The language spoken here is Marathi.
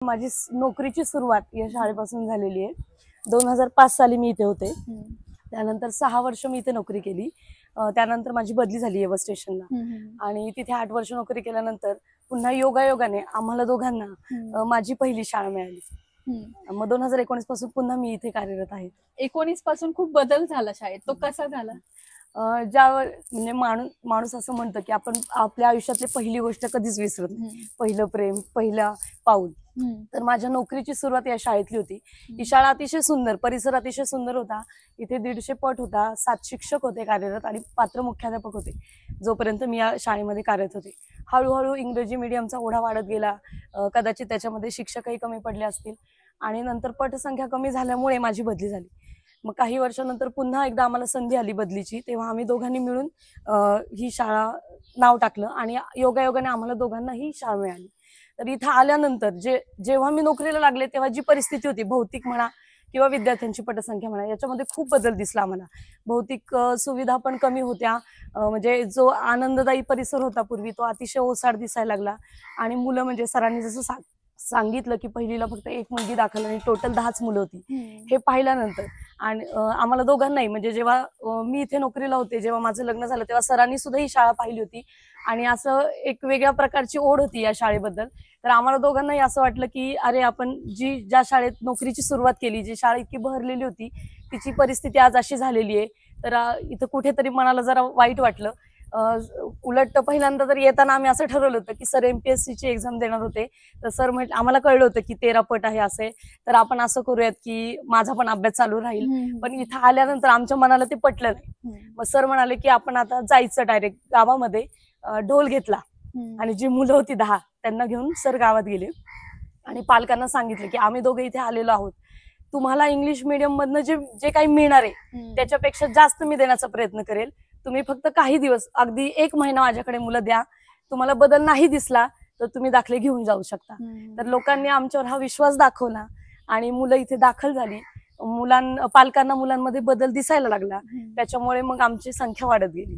माझी नोकरीची सुरुवात या शाळेपासून झालेली आहे। 2005 साली मी इथे होते। त्यानंतर 6 वर्ष मी इथे नोकरी केली। त्यानंतर माझी बदली झाली एव्हर स्टेशनला आणि तिथे 8 वर्ष नोकरी केल्यानंतर पुन्हा योगायोगाने आम्हाला दोघांना माझी पहिली शाळा मिळाली। मग 2019 पासून पुन्हा मी इथे कार्यरत आहे। 19 पासून खूप बदल झाला शाळेत, तो कसा झाला? ज्यावर म्हणजे माणूस असं म्हणतं की आपण आपल्या आयुष्यातली पहिली गोष्ट कधीच विसरत नाही, पहिलं प्रेम, पहिला पाऊल। तर माझ्या नोकरीची सुरुवात या शाळेतली होती। ही शाळा अतिशय सुंदर, परिसर अतिशय सुंदर होता। इथे 150 पट होता, 7 शिक्षक होते कार्यरत आणि पात्र मुख्याध्यापक होते जोपर्यंत मी या शाळेमध्ये कार्यरत होते। हळूहळू इंग्रजी मीडियमचा ओढा वाढत गेला, कदाचित त्याच्यामध्ये शिक्षकही कमी पडले असतील आणि नंतर पटसंख्या कमी झाल्यामुळे माझी बदली झाली। मग काही वर्षानंतर पुन्हा एकदा आम्हाला संधी आली बदलीची, तेव्हा आम्ही दोघांनी मिळून ही शाळा नाव टाकलं आणि योगायोगाने आम्हाला दोघांना ही शाळा मिळाली। तर इथं आल्यानंतर जेव्हा मी नोकरीला लागले तेव्हा जी परिस्थिती होती, भौतिक म्हणा किंवा विद्यार्थ्यांची पटसंख्या म्हणा, याच्यामध्ये खूप बदल दिसला आम्हाला। भौतिक सुविधा पण कमी होत्या, म्हणजे जो आनंददायी परिसर होता पूर्वी तो अतिशय ओसाड दिसायला लागला आणि मुलं म्हणजे सरांनी जसं सांगितलं की पहिलीला फक्त 1 मुलगी दाखल आणि टोटल 10च मुलं होती। हे पाहिल्यानंतर आणि आम्हाला दोघांनाही म्हणजे जेव्हा मी इथे नोकरीला होते, जेव्हा माझं लग्न झालं तेव्हा सरांनी सुद्धा ही शाळा पाहिली होती आणि असं एक वेगळ्या प्रकारची ओढ होती या शाळेबद्दल। तर आम्हाला दोघांनाही असं वाटलं की अरे आपण ज्या शाळेत नोकरीची सुरुवात केली, जी शाळा इतकी बहरलेली होती, तिची परिस्थिती आज अशी झालेली आहे। तर इथं कुठेतरी मनाला जरा वाईट वाटलं। उलट पहिल्यांदा तर येताना आम्ही असं ठरवलं होतं की सर MPSC ची एक्झाम देणार होते। तर सर म्हटलं, आम्हाला कळलं होतं की 13 पट आहे असे, तर आपण असं करूयात की माझा पण अभ्यास चालू राहील। पण इथं आल्यानंतर आमच्या मनाला ते पटलं नाही। मग सर म्हणाले की आपण आता जायचं डायरेक्ट गावामध्ये। ढोल घेतला आणि जी मुलं होती 10 त्यांना घेऊन सर गावात गेले आणि पालकांना सांगितलं की आम्ही दोघे इथे आलेलो आहोत, तुम्हाला इंग्लिश मीडियम मधनं जे काही मिळणार आहे त्याच्यापेक्षा जास्त मी देण्याचा प्रयत्न करेल। तुम्ही फक्त काही दिवस, अगदी 1 महिना माझ्याकडे मुलं द्या, तुम्हाला बदल नाही दिसला तर तुम्ही दाखले घेऊन जाऊ शकता। तर लोकांनी आमच्यावर हा विश्वास दाखवला आणि मुलं इथे दाखल झाली। पालकांना मुलांमध्ये बदल दिसायला लागला, त्याच्यामुळे मग आमची संख्या वाढत गेली।